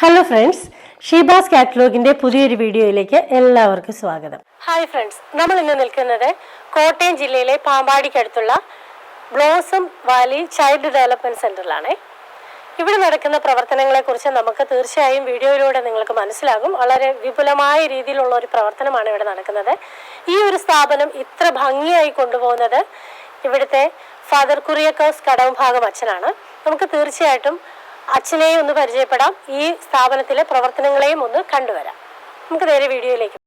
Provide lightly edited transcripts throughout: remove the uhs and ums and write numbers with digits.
Hello friends, Sheeba's കാറ്റലോഗിന്റെ പുതിയൊരു വീഡിയോയിലേക്ക് എല്ലാവർക്കും സ്വാഗതം. ഹായ് ഫ്രണ്ട്സ്, നമ്മൾ ഇന്ന് നിൽക്കുന്നത് കോട്ടയം ജില്ലയിലെ പാമ്പാടിക്കടുത്തുള്ള ബ്ലോസം വാലി ചൈൽഡ് ഡെവലപ്മെന്റ് സെന്ററിലാണ്. ഇവിടെ നടക്കുന്ന പ്രവർത്തനങ്ങളെക്കുറിച്ച് നമുക്ക് തീർച്ചയായും വീഡിയോയിലൂടെ നിങ്ങൾക്ക് മനസ്സിലാകും. വളരെ വിപുലമായ രീതിയിലുള്ള ഒരു പ്രവർത്തനമാണ് ഇവിടെ നടക്കുന്നത്. ഈ ഒരു സ്ഥാപനം ഇത്ര ഭംഗിയായി കൊണ്ടുപോകുന്നത് ഇവിടുത്തെ ഫാദർ കുറിയക്കോസ് കടവഭാഗം അച്ഛനാണ്. നമുക്ക് തീർച്ചയായിട്ടും അച്ഛനെയും ഒന്ന് പരിചയപ്പെടാം, ഈ സ്ഥാപനത്തിലെ പ്രവർത്തനങ്ങളെയും ഒന്ന് കണ്ടുവരാം. നമുക്ക് നേരെ വീഡിയോയിലേക്ക്.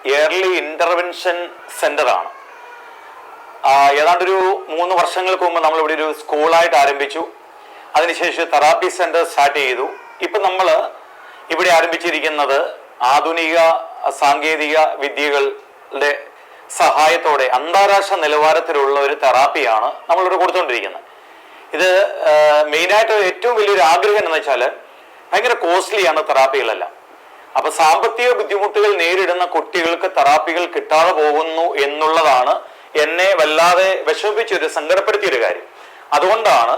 ഇയർലി ഇന്റർവെൻഷൻ സെന്ററാണ്. ഏതാണ്ടൊരു 3 വർഷങ്ങൾക്ക് മുമ്പ് നമ്മളിവിടെ ഒരു സ്കൂളായിട്ട് ആരംഭിച്ചു. അതിനുശേഷം തെറാപ്പി സെന്റർ സ്റ്റാർട്ട് ചെയ്തു. ഇപ്പം നമ്മൾ ഇവിടെ ആരംഭിച്ചിരിക്കുന്നത് ആധുനിക സാങ്കേതിക വിദ്യകളുടെ സഹായത്തോടെ അന്താരാഷ്ട്ര നിലവാരത്തിലുള്ള ഒരു തെറാപ്പിയാണ് നമ്മളിവിടെ കൊടുത്തുകൊണ്ടിരിക്കുന്നത്. ഇത് മെയിനായിട്ട് ഏറ്റവും വലിയൊരു ആഗ്രഹം എന്ന് വെച്ചാൽ ഭയങ്കര കോസ്റ്റ്ലിയാണ് തെറാപ്പികളെല്ലാം. അപ്പൊ സാമ്പത്തിക ബുദ്ധിമുട്ടുകൾ നേരിടുന്ന കുട്ടികൾക്ക് തെറാപ്പികൾ കിട്ടാതെ പോകുന്നു എന്നുള്ളതാണ് എന്നെ വല്ലാതെ വിഷമിപ്പിച്ചൊരു സങ്കടപ്പെടുത്തിയൊരു കാര്യം. അതുകൊണ്ടാണ്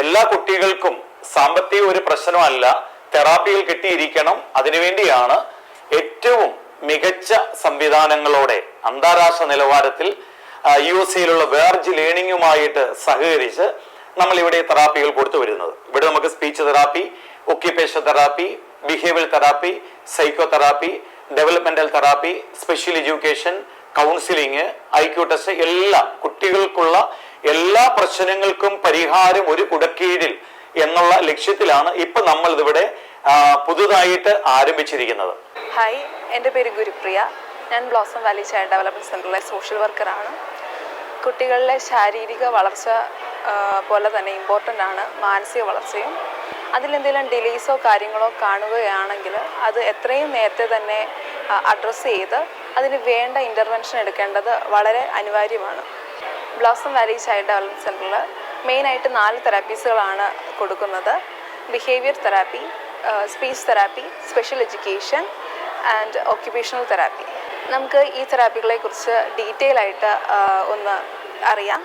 എല്ലാ കുട്ടികൾക്കും സാമ്പത്തിക ഒരു പ്രശ്നമല്ല, തെറാപ്പികൾ കിട്ടിയിരിക്കണം. അതിനുവേണ്ടിയാണ് ഏറ്റവും മികച്ച സംവിധാനങ്ങളോടെ അന്താരാഷ്ട്ര നിലവാരത്തിൽ USA വേർജ് ലേണിംഗുമായിട്ട് സഹകരിച്ച് നമ്മൾ ഇവിടെ തെറാപ്പികൾ കൊടുത്തു വരുന്നത്. ഇവിടെ നമുക്ക് speech therapy, occupation therapy, behaviour therapy, psycho therapy, developmental therapy, special education, counselling, IQ test, എല്ലാം കുട്ടികൾക്കുള്ള എല്ലാ പ്രശ്നങ്ങൾക്കും പരിഹാരം ഒരു കുടക്കീഴിൽ എന്നുള്ള ലക്ഷ്യത്തിലാണ് ഇപ്പൊ നമ്മൾ ഇതിവിടെ പുതുതായിട്ട് ആരംഭിച്ചിരിക്കുന്നത്. ഹായ്, എൻ്റെ പേര് ഗുരുപ്രിയ. ഞാൻ ബ്ലോസം വാലി ചൈൽഡ് ഡെവലപ്മെന്റ് സെന്ററിലെ സോഷ്യൽ വർക്കറാണ്. കുട്ടികളിലെ ശാരീരിക വളർച്ച പോലെ തന്നെ ഇമ്പോർട്ടൻ്റ് ആണ് മാനസിക വളർച്ചയും. അതിലെന്തെങ്കിലും ഡിലേസോ കാര്യങ്ങളോ കാണുകയാണെങ്കിൽ അത് എത്രയും നേരത്തെ തന്നെ അഡ്രസ്സ് ചെയ്ത് അതിന് വേണ്ട ഇൻ്റർവെൻഷൻ എടുക്കേണ്ടത് വളരെ അനിവാര്യമാണ്. ബ്ലോസം വാലി ചൈൽഡ് ഡെവലപ്മെന്റ് സെന്ററിൽ മെയിനായിട്ട് 4 തെറാപ്പീസുകളാണ് കൊടുക്കുന്നത്. Behaviour therapy, speech therapy, special education and occupational therapy. നമുക്ക് ഈ തെറാപ്പികളെ കുറിച്ച് ഡീറ്റെയിൽ ആയിട്ട് ഒന്ന് അറിയാം.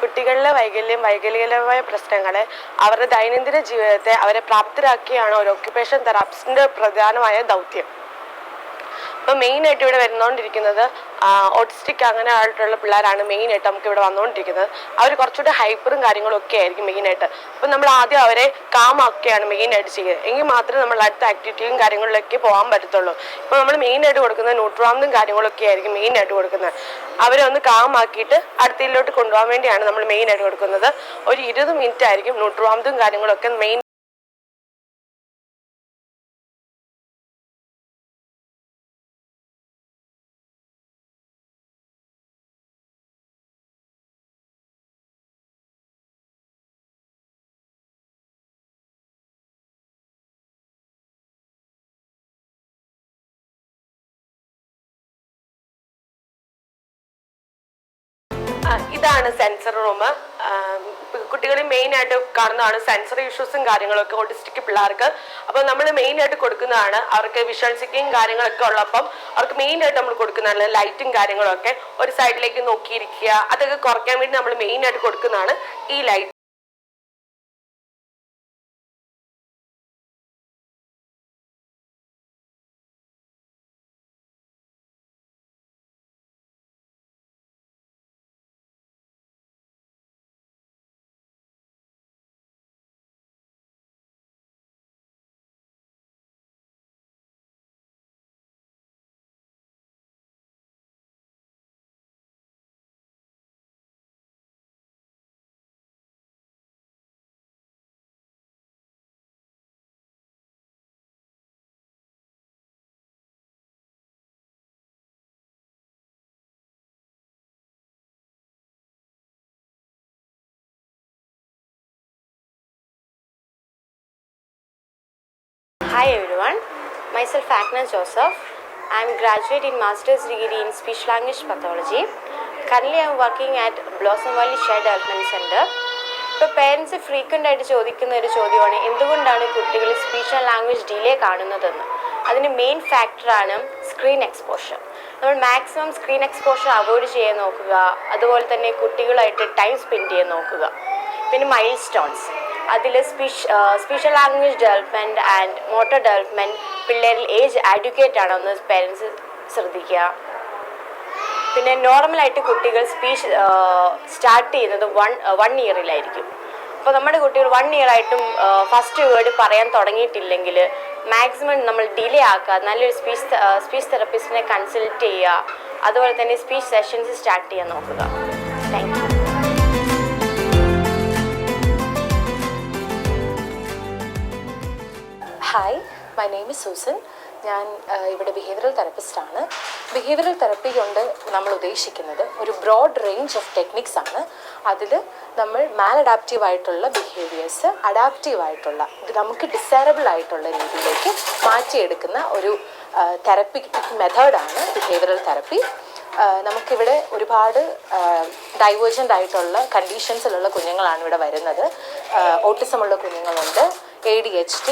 കുട്ടികളിലെ വൈകല്യപരമായ പ്രശ്നങ്ങളെ അവരുടെ ദൈനംദിന ജീവിതത്തെ അവരെ പ്രാപ്തരാക്കിയാണ് ഒരു ഓക്യുപേഷൻ തെറാപ്പിസ്റ്റിന്റെ പ്രധാനമായ ദൗത്യം. അപ്പോൾ മെയിനായിട്ട് ഇവിടെ വരുന്നോണ്ടിരിക്കുന്നത് ഓട്ടിസ്റ്റിക് അങ്ങനെ ആയിട്ടുള്ള പിള്ളേരാണ് മെയിനായിട്ട് നമുക്ക് ഇവിടെ വന്നുകൊണ്ടിരിക്കുന്നത്. അവർ കുറച്ചുകൂടി ഹൈപ്പറും കാര്യങ്ങളും ഒക്കെ ആയിരിക്കും മെയിനായിട്ട്. അപ്പം നമ്മൾ ആദ്യം അവരെ കാമാക്കുകയാണ് മെയിനായിട്ട് ചെയ്യുക. എങ്കിൽ മാത്രമേ നമ്മൾ അടുത്ത ആക്ടിവിറ്റിയും കാര്യങ്ങളിലൊക്കെ പോകാൻ പറ്റത്തുള്ളൂ. ഇപ്പോൾ നമ്മൾ മെയിനായിട്ട് കൊടുക്കുന്നത് ന്യൂട്രാമും കാര്യങ്ങളൊക്കെ ആയിരിക്കും മെയിനായിട്ട് കൊടുക്കുന്നത്. അവരെ ഒന്ന് കാമാക്കിയിട്ട് അടുത്തതിലോട്ട് കൊണ്ടുപോകാൻ വേണ്ടിയാണ് നമ്മൾ മെയിനായിട്ട് കൊടുക്കുന്നത്. ഒരു 20 മിനിറ്റ് ആയിരിക്കും ന്യൂട്രാമും കാര്യങ്ങളൊക്കെ മെയിൻ. ഇതാണ് സെൻസർ റൂം. കുട്ടികളിൽ മെയിനായിട്ട് കാണുന്നതാണ് സെൻസറി ഇഷ്യൂസും കാര്യങ്ങളൊക്കെ ഓട്ടിസ്റ്റിക് പിള്ളേർക്ക്. അപ്പോൾ നമ്മൾ മെയിനായിട്ട് കൊടുക്കുന്നതാണ് അവർക്ക് വിഷ്വൽ സിക്കിങ് കാര്യങ്ങളൊക്കെ ഉള്ളപ്പം അവർക്ക് മെയിനായിട്ട് നമ്മൾ കൊടുക്കുന്നതാണ് ലൈറ്റും കാര്യങ്ങളൊക്കെ. ഒരു സൈഡിലേക്ക് നോക്കിയിരിക്കുക, അതൊക്കെ കുറയ്ക്കാൻ വേണ്ടി നമ്മൾ മെയിനായിട്ട് കൊടുക്കുന്നതാണ് ഈ light. Hi everyone, myself Agna Joseph. I am a graduate in Master's degree in Speech Language Pathology. Currently I am working at Blossom Valley Child Development Center. ഇപ്പോൾ പേരൻസ് ഫ്രീക്വൻ്റ് ആയിട്ട് ചോദിക്കുന്ന ഒരു ചോദ്യമാണ് എന്തുകൊണ്ടാണ് കുട്ടികൾ സ്പീച്ച് ആൻഡ് ലാംഗ്വേജ് ഡിലേ കാണുന്നതെന്ന്. അതിന് main ഫാക്ടറാണ് സ്ക്രീൻ എക്സ്പോഷർ. നമ്മൾ മാക്സിമം സ്ക്രീൻ എക്സ്പോഷർ അവോയ്ഡ് ചെയ്യാൻ നോക്കുക. അതുപോലെ തന്നെ കുട്ടികളായിട്ട് ടൈം സ്പെൻഡ് ചെയ്യാൻ നോക്കുക. പിന്നെ മൈൽ സ്റ്റോൺസ്, അതിൽ speech language development and motor development പിള്ളേരിൽ ഏജ് അഡ്യൂക്കേറ്റ് ആണോ എന്ന് പേരൻസ് ശ്രദ്ധിക്കുക. പിന്നെ നോർമലായിട്ട് കുട്ടികൾ സ്പീച്ച് സ്റ്റാർട്ട് ചെയ്യുന്നത് വൺ ഇയറിലായിരിക്കും. അപ്പോൾ നമ്മുടെ കുട്ടികൾ 1 ഇയർ ആയിട്ടും ഫസ്റ്റ് വേർഡ് പറയാൻ തുടങ്ങിയിട്ടില്ലെങ്കിൽ മാക്സിമം നമ്മൾ ഡിലേ ആക്കുക. നല്ലൊരു സ്പീച്ച് തെറപ്പിസ്റ്റിനെ കൺസൾട്ട് ചെയ്യുക. അതുപോലെ തന്നെ സ്പീച്ച് സെഷൻസ് സ്റ്റാർട്ട് ചെയ്യാൻ നോക്കുക. Thank you. Hi, my name is Susan. ഞാൻ ഇവിടെ ബിഹേവിയറൽ തെറപ്പിസ്റ്റാണ്. ബിഹേവിയറൽ തെറപ്പി കൊണ്ട് നമ്മൾ ഉദ്ദേശിക്കുന്നത് ഒരു ബ്രോഡ് റേഞ്ച് ഓഫ് ടെക്നിക്സ് ആണ്. അതിൽ നമ്മൾ മാലഡാപ്റ്റീവ് ആയിട്ടുള്ള ബിഹേവിയേഴ്സ് അഡാപ്റ്റീവായിട്ടുള്ള നമുക്ക് ഡിസൈറബിൾ ആയിട്ടുള്ള രീതിയിലേക്ക് മാറ്റിയെടുക്കുന്ന ഒരു തെറപ്പിക് മെത്തേഡാണ് ബിഹേവിയറൽ തെറപ്പി. നമുക്കിവിടെ ഒരുപാട് ഡൈവേർജൻ്റ് ആയിട്ടുള്ള കണ്ടീഷൻസിലുള്ള കുഞ്ഞുങ്ങളാണ് ഇവിടെ വരുന്നത്. ഓട്ടിസമുള്ള കുഞ്ഞുങ്ങളുണ്ട്, ADHD,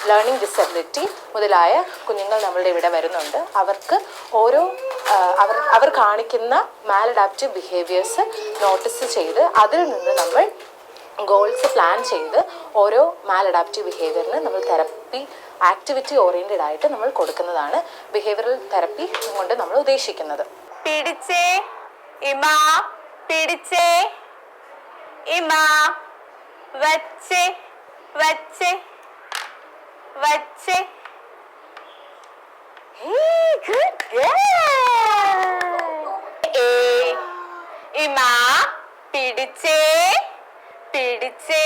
ലേണിംഗ് ഡിസബിലിറ്റി മുതലായ കുഞ്ഞുങ്ങൾ നമ്മളുടെ ഇവിടെ വരുന്നുണ്ട്. അവർക്ക് അവർ കാണിക്കുന്ന മാലഡാപ്റ്റീവ് ബിഹേവിയേഴ്സ് നോട്ടീസ് ചെയ്ത് അതിൽ നിന്ന് നമ്മൾ ഗോൾസ് പ്ലാൻ ചെയ്ത് ഓരോ മാലഡാപ്റ്റീവ് ബിഹേവിയറിന് നമ്മൾ തെറപ്പി ആക്ടിവിറ്റി ഓറിയൻറ്റഡ് ആയിട്ട് നമ്മൾ കൊടുക്കുന്നതാണ് ബിഹേവിയറൽ തെറപ്പി കൊണ്ട് നമ്മൾ ഉദ്ദേശിക്കുന്നത്. പിടിച്ചേ ഇമാ, പിടിച്ചേ ഇമാ, വച്ചേ വച്ചേ വച്ചേ. ഇമാ, പിടിച്ചേ പിടിച്ചേ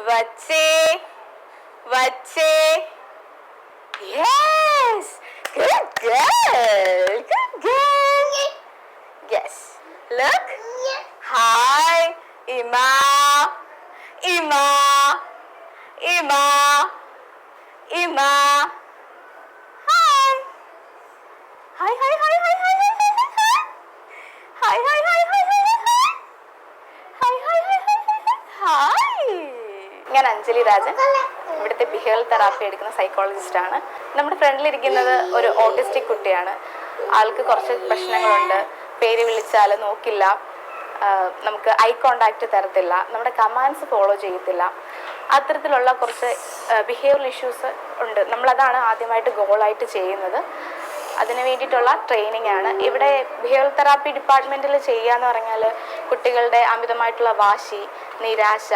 വച്ചേ വച്ചേ. Yes, good girl, good girl. Yes, look. Hi, Ima, Ima, Ima, Ima. Hi. Hi, hi, hi, hi, hi, hi, hi, hi, hi. Hi, hi, hi, hi, hi, hi, hi. Hi, hi, hi, hi, hi, hi. Hi. ഞാൻ അഞ്ജലി രാജൻ, ഇവിടുത്തെ behavioural therapy എടുക്കുന്ന സൈക്കോളജിസ്റ്റാണ്. നമ്മുടെ ഫ്രണ്ടിലിരിക്കുന്നത് ഒരു autistic കുട്ടിയാണ്. ആൾക്ക് കുറച്ച് പ്രശ്നങ്ങളുണ്ട്. പേര് വിളിച്ചാൽ നോക്കില്ല, നമുക്ക് ഐ കോണ്ടാക്റ്റ് തരത്തില്ല, നമ്മുടെ കമാൻഡ്സ് ഫോളോ ചെയ്യത്തില്ല. അത്തരത്തിലുള്ള കുറച്ച് ബിഹേവിയറൽ ഇഷ്യൂസ് ഉണ്ട്. നമ്മളതാണ് ആദ്യമായിട്ട് ഗോളായിട്ട് ചെയ്യുന്നത്. അതിന് വേണ്ടിയിട്ടുള്ള ട്രെയിനിങ് ആണ്. ഇവിടെ ബിഹേവിയർ തെറാപ്പി ഡിപ്പാർട്ട്മെൻറ്റിൽ ചെയ്യുക എന്ന് പറഞ്ഞാൽ കുട്ടികളുടെ അമിതമായിട്ടുള്ള വാശി, നിരാശ,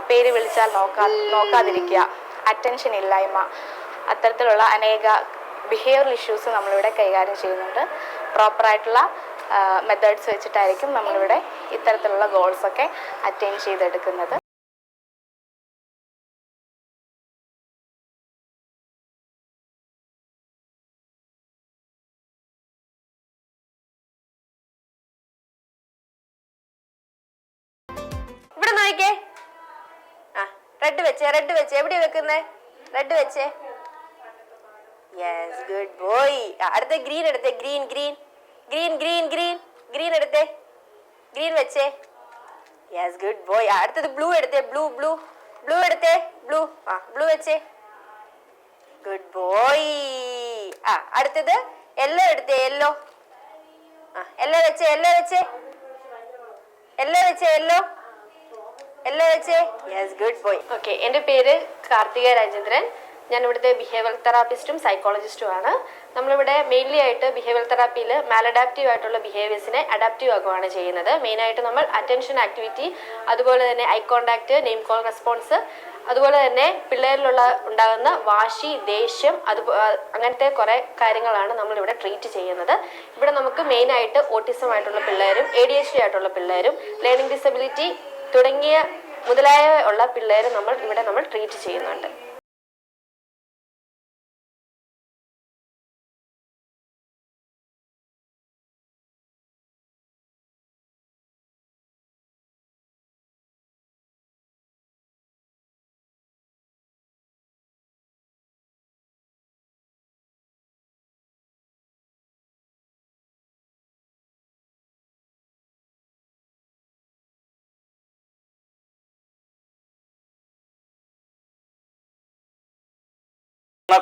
പേര് വിളിച്ചാൽ നോക്കാതിരിക്കുക, അറ്റൻഷൻ ഇല്ലായ്മ, അത്തരത്തിലുള്ള അനേക ബിഹേവിയറൽ ഇഷ്യൂസ് നമ്മളിവിടെ കൈകാര്യം ചെയ്യുന്നുണ്ട്. പ്രോപ്പറായിട്ടുള്ള മെത്തേഡ്സ് വെച്ചിട്ടായിരിക്കും നമ്മളിവിടെ ഇത്തരത്തിലുള്ള ഗോൾസൊക്കെ അറ്റൈൻ ചെയ്തെടുക്കുന്നത്. ഇവിടെ നോക്കിക്കേ. ആ റെഡ് വെച്ചേ, റെഡ് വെച്ചേ. എവിടെയാ വെക്കുന്നേ? റെഡ് വെച്ചേ. Yes, good boy. അടുത്ത ഗ്രീൻ എടുത്തേ. Green green green green green green എടുത്തേ. ഗ്രീൻ വെച്ചേ. Yes, good boy. അടുത്തത് ബ്ലൂ എടുത്തേ. ബ്ലൂ ബ്ലൂ ബ്ലൂ എടുത്തേ. ബ്ലൂ. ആ ബ്ലൂ വെച്ചേ. Good boy. ആ അടുത്തത് യെല്ലോ എടുത്തേ. യെല്ലോ. ആ യെല്ലോ വെച്ചേ. യെല്ലോ വെച്ചേ. യെല്ലോ വെച്ചേ. യെല്ലോ യെല്ലോ വെച്ചേ. Yes, good boy. ഓക്കെ, എൻ്റെ പേര് കാർത്തിക രാജേന്ദ്രൻ. ഞാൻ ഇവിടുത്തെ ബിഹേവിയർ തെറാപ്പിസ്റ്റും സൈക്കോളജിസ്റ്റുമാണ്. നമ്മളിവിടെ മെയിൻലി ആയിട്ട് ബിഹേവിയർ തെറാപ്പിയിൽ മാലഡാപ്റ്റീവ് ആയിട്ടുള്ള ബിഹേവിയേഴ്സിനെ അഡാപ്റ്റീവ് ആക്കുകയാണ് ചെയ്യുന്നത്. മെയിനായിട്ട് നമ്മൾ അറ്റൻഷൻ ആക്ടിവിറ്റി, അതുപോലെ തന്നെ eye contact, name call response, അതുപോലെ തന്നെ പിള്ളേരിലുള്ള ഉണ്ടാകുന്ന വാശി, ദേഷ്യം, അങ്ങനത്തെ കുറേ കാര്യങ്ങളാണ് നമ്മളിവിടെ ട്രീറ്റ് ചെയ്യുന്നത്. ഇവിടെ നമുക്ക് മെയിനായിട്ട് ഓട്ടിസം ആയിട്ടുള്ള പിള്ളേരും ADHD ആയിട്ടുള്ള പിള്ളേരും ലേണിംഗ് ഡിസബിലിറ്റി തുടങ്ങിയ മുതലായ ഉള്ള പിള്ളേരെ നമ്മൾ ട്രീറ്റ് ചെയ്യുന്നുണ്ട്.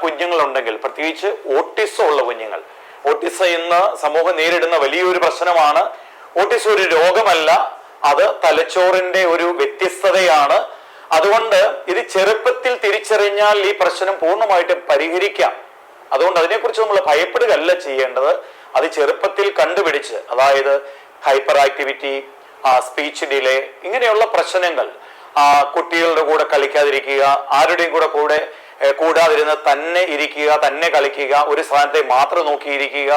കുഞ്ഞുങ്ങളുണ്ടെങ്കിൽ, പ്രത്യേകിച്ച് ഓട്ടിസം ഉള്ള കുഞ്ഞുങ്ങൾ, ഓട്ടിസം ഇന്ന് സമൂഹം നേരിടുന്ന വലിയൊരു പ്രശ്നമാണ്. ഓട്ടിസം ഒരു രോഗമല്ല, അത് തലച്ചോറിന്റെ ഒരു വ്യത്യസ്തതയാണ്. അതുകൊണ്ട് ഇത് ചെറുപ്പത്തിൽ തിരിച്ചറിഞ്ഞാൽ ഈ പ്രശ്നം പൂർണ്ണമായിട്ടും പരിഹരിക്കാം. അതുകൊണ്ട് അതിനെക്കുറിച്ച് നമ്മൾ ഭയപ്പെടുകയല്ല ചെയ്യേണ്ടത്. അത് ചെറുപ്പത്തിൽ കണ്ടുപിടിച്ച്, അതായത് ഹൈപ്പർ ആക്ടിവിറ്റി, സ്പീച്ച് ഡിലേ, ഇങ്ങനെയുള്ള പ്രശ്നങ്ങൾ, കുട്ടികളുടെ കൂടെ കളിക്കാതിരിക്കുക, ആരുടെയും കൂടെ കൂടാതിരുന്ന് തന്നെ ഇരിക്കുക, തന്നെ കളിക്കുക, ഒരു സ്ഥാനത്തെ മാത്രം നോക്കിയിരിക്കുക,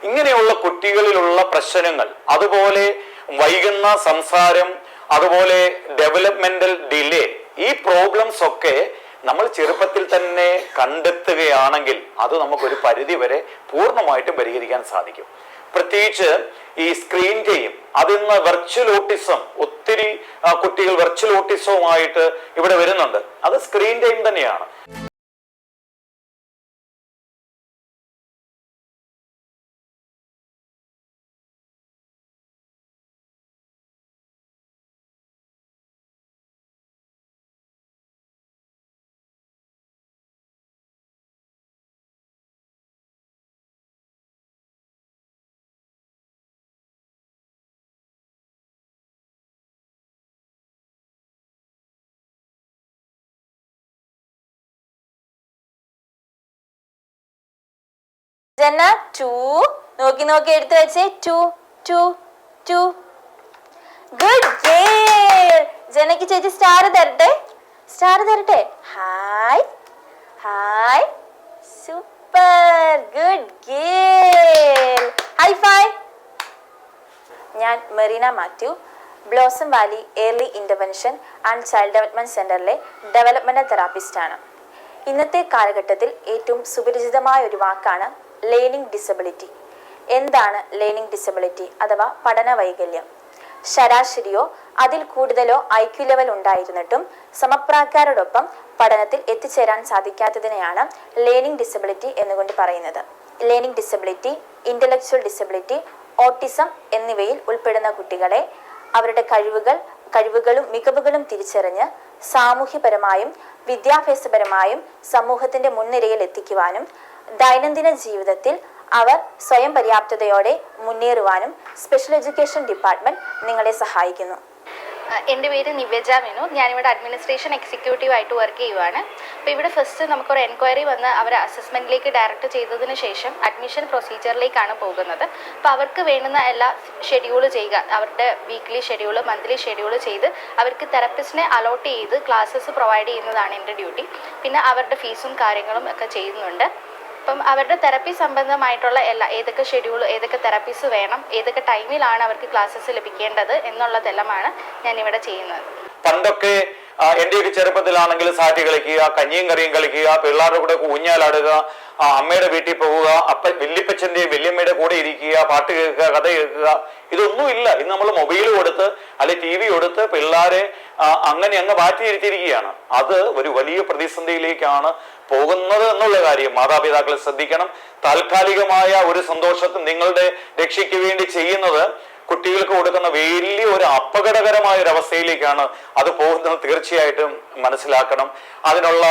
ഇങ്ങനെയുള്ള കുട്ടികളിലുള്ള പ്രശ്നങ്ങൾ, അതുപോലെ വൈകുന്ന സംസാരം, അതുപോലെ ഡെവലപ്മെന്റൽ ഡിലേ, ഈ പ്രോബ്ലംസ് ഒക്കെ നമ്മൾ ചെറുപ്പത്തിൽ തന്നെ കണ്ടെത്തുകയാണെങ്കിൽ അത് നമുക്കൊരു പരിധി വരെ പൂർണ്ണമായിട്ടും പരിഹരിക്കാൻ സാധിക്കും. പ്രത്യേകിച്ച് ഈ സ്ക്രീൻ ടൈം, അതിന്ന് വെർച്വൽ ഓട്ടിസം, ഒത്തിരി കുട്ടികൾ വെർച്വൽ ഓട്ടിസവുമായിട്ട് ഇവിടെ വരുന്നുണ്ട്. അത് സ്ക്രീൻ ടൈം തന്നെയാണ്. ജന്ന 2 നോക്കി നോക്കി എടുത്തു വെച്ചേ. 2 2 2 ഗുഡ് ഗേൾ. ജനക്ക് ചേച്ചി സ്റ്റാർ തരട്ടെ, സ്റ്റാർ തരട്ടെ. Hi hi, super, good girl. High five. ഞാൻ Merina Mathew, Blossom Valley early intervention and child development സെന്ററിലെ ഡെവലപ്മെന്റ് തെറാപ്പിസ്റ്റാണ്. ഇന്നത്തെ കാലഘട്ടത്തിൽ ഏറ്റവും സുപരിചിതമായ ഒരു വാക്കാണ് ലേണിംഗ് ഡിസബിലിറ്റി. എന്താണ് ലേണിംഗ് ഡിസബിലിറ്റി അഥവാ പഠന വൈകല്യം? ശരാശരിയോ അതിൽ കൂടുതലോ IQ ലെവൽ ഉണ്ടായിരുന്നിട്ടും സമപ്രായക്കാരോടൊപ്പം പഠനത്തിൽ എത്തിച്ചേരാൻ സാധിക്കാത്തതിനെയാണ് ലേണിംഗ് ഡിസബിലിറ്റി എന്നുകൊണ്ട് പറയുന്നത്. Learning disability, intellectual disability, autism എന്നിവയിൽ ഉൾപ്പെടുന്ന കുട്ടികളെ അവരുടെ കഴിവുകളും മികവുകളും തിരിച്ചറിഞ്ഞ് സാമൂഹ്യപരമായും വിദ്യാഭ്യാസപരമായും സമൂഹത്തിന്റെ മുൻനിരയിൽ എത്തിക്കുവാനും ദൈനംദിന ജീവിതത്തിൽ അവർ സ്വയം പര്യാപ്തതയോടെ മുന്നേറുവാനും സ്പെഷ്യൽ എഡ്യൂക്കേഷൻ ഡിപ്പാർട്ട്മെന്റ് നിങ്ങളെ സഹായിക്കുന്നു. എൻ്റെ പേര് നിവേജ വിനോദ്. ഞാനിവിടെ അഡ്മിനിസ്ട്രേഷൻ എക്സിക്യൂട്ടീവ് ആയിട്ട് വർക്ക് ചെയ്യുവാണ്. അപ്പോൾ ഇവിടെ ഫസ്റ്റ് നമുക്കൊരു എൻക്വയറി വന്ന് അവർ അസസ്മെൻറ്റിലേക്ക് ഡയറക്റ്റ് ചെയ്തതിന് ശേഷം അഡ്മിഷൻ പ്രൊസീജിയറിലേക്കാണ് പോകുന്നത്. അപ്പോൾ അവർക്ക് വേണ്ടുന്ന എല്ലാ ഷെഡ്യൂൾ ചെയ്യുക, അവരുടെ വീക്ക്ലി ഷെഡ്യൂൾ, മന്ത്ലി ഷെഡ്യൂൾ ചെയ്ത് അവർക്ക് തെറപ്പിസ്റ്റിനെ അലോട്ട് ചെയ്ത് ക്ലാസ്സസ് പ്രൊവൈഡ് ചെയ്യുന്നതാണ് എൻ്റെ ഡ്യൂട്ടി. പിന്നെ അവരുടെ ഫീസും കാര്യങ്ങളും ഒക്കെ ചെയ്യുന്നുണ്ട്. അപ്പം അവരുടെ തെറപ്പി സംബന്ധമായിട്ടുള്ള ഏതൊക്കെ ഷെഡ്യൂൾ, ഏതൊക്കെ തെറപ്പീസ് വേണം, ഏതൊക്കെ ടൈമിലാണ് അവർക്ക് ക്ലാസ്സസ് ലഭിക്കേണ്ടത് എന്നുള്ളതെല്ലാമാണ് ഞാനിവിടെ ചെയ്യുന്നത്. പണ്ടൊക്കെ എൻ്റെയൊക്കെ ചെറുപ്പത്തിലാണെങ്കിൽ സാറ്റ് കളിക്കുക, കഞ്ഞിയും കറിയും കളിക്കുക, പിള്ളേരുടെ കൂടെ ഊഞ്ഞാലാടുക, അമ്മയുടെ വീട്ടിൽ പോവുക, വല്യപ്പച്ചൻ്റെയും വല്യമ്മയുടെ കൂടെ ഇരിക്കുക, പാട്ട് കേൾക്കുക, കഥ കേൾക്കുക, ഇതൊന്നുമില്ല. ഇന്ന് നമ്മൾ മൊബൈൽ കൊടുത്ത് അല്ലെങ്കിൽ TV കൊടുത്ത് പിള്ളേരെ അങ്ങനെ അങ്ങ് മാറ്റിയിരുത്തിയിരിക്കുകയാണ്. അത് ഒരു വലിയ പ്രതിസന്ധിയിലേക്കാണ് പോകുന്നത് എന്നുള്ള കാര്യം മാതാപിതാക്കൾ ശ്രദ്ധിക്കണം. താൽക്കാലികമായ ഒരു സന്തോഷത്തിൽ നിങ്ങളുടെ രക്ഷയ്ക്ക് വേണ്ടി ചെയ്യുന്നത് കുട്ടികൾക്ക് കൊടുക്കുന്ന വലിയ ഒരു അപകടകരമായ ഒരു അവസ്ഥയിലേക്കാണ് അത് പോകുന്നത്. തീർച്ചയായിട്ടും മനസ്സിലാക്കണം. അതിനുള്ള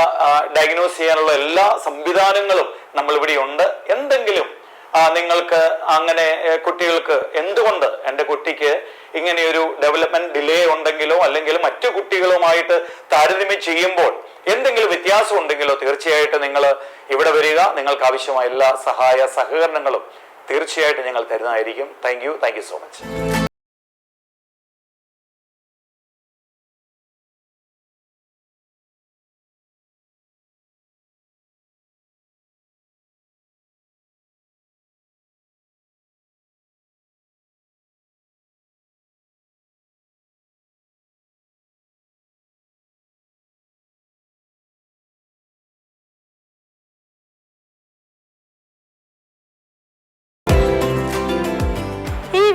ഡയഗ്നോസ് ചെയ്യാനുള്ള എല്ലാ സംവിധാനങ്ങളും നമ്മളിവിടെ ഉണ്ട്. എന്തെങ്കിലും നിങ്ങൾക്ക് അങ്ങനെ കുട്ടികൾക്ക് എന്തുകൊണ്ട് എൻ്റെ കുട്ടിക്ക് ഇങ്ങനെയൊരു ഡെവലപ്മെന്റ് ഡിലേ ഉണ്ടെങ്കിലോ അല്ലെങ്കിൽ മറ്റു കുട്ടികളുമായിട്ട് താരതമ്യം ചെയ്യുമ്പോൾ എന്തെങ്കിലും വ്യത്യാസം ഉണ്ടെങ്കിലോ തീർച്ചയായിട്ടും നിങ്ങൾ ഇവിടെ വരിക. നിങ്ങൾക്ക് ആവശ്യമായ എല്ലാ സഹായ സഹകരണങ്ങളും തീർച്ചയായിട്ടും ഞങ്ങൾ തരുന്നതായിരിക്കും. Thank you so much.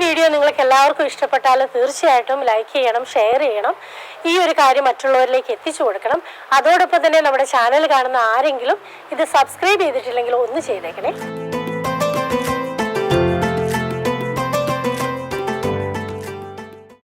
Video നിങ്ങൾക്ക് എല്ലാവർക്കും ഇഷ്ടപ്പെട്ടാൽ തീർച്ചയായിട്ടും ലൈക്ക് ചെയ്യണം, ഷെയർ ചെയ്യണം. ഈ ഒരു കാര്യം മറ്റുള്ളവരിലേക്ക് എത്തിച്ചു കൊടുക്കണം. അതോടൊപ്പം തന്നെ നമ്മുടെ ചാനൽ കാണുന്ന ആരെങ്കിലും ഇത് സബ്സ്ക്രൈബ് ചെയ്തിട്ടില്ലെങ്കിൽ ഒന്ന് ചെയ്തേക്കണേ.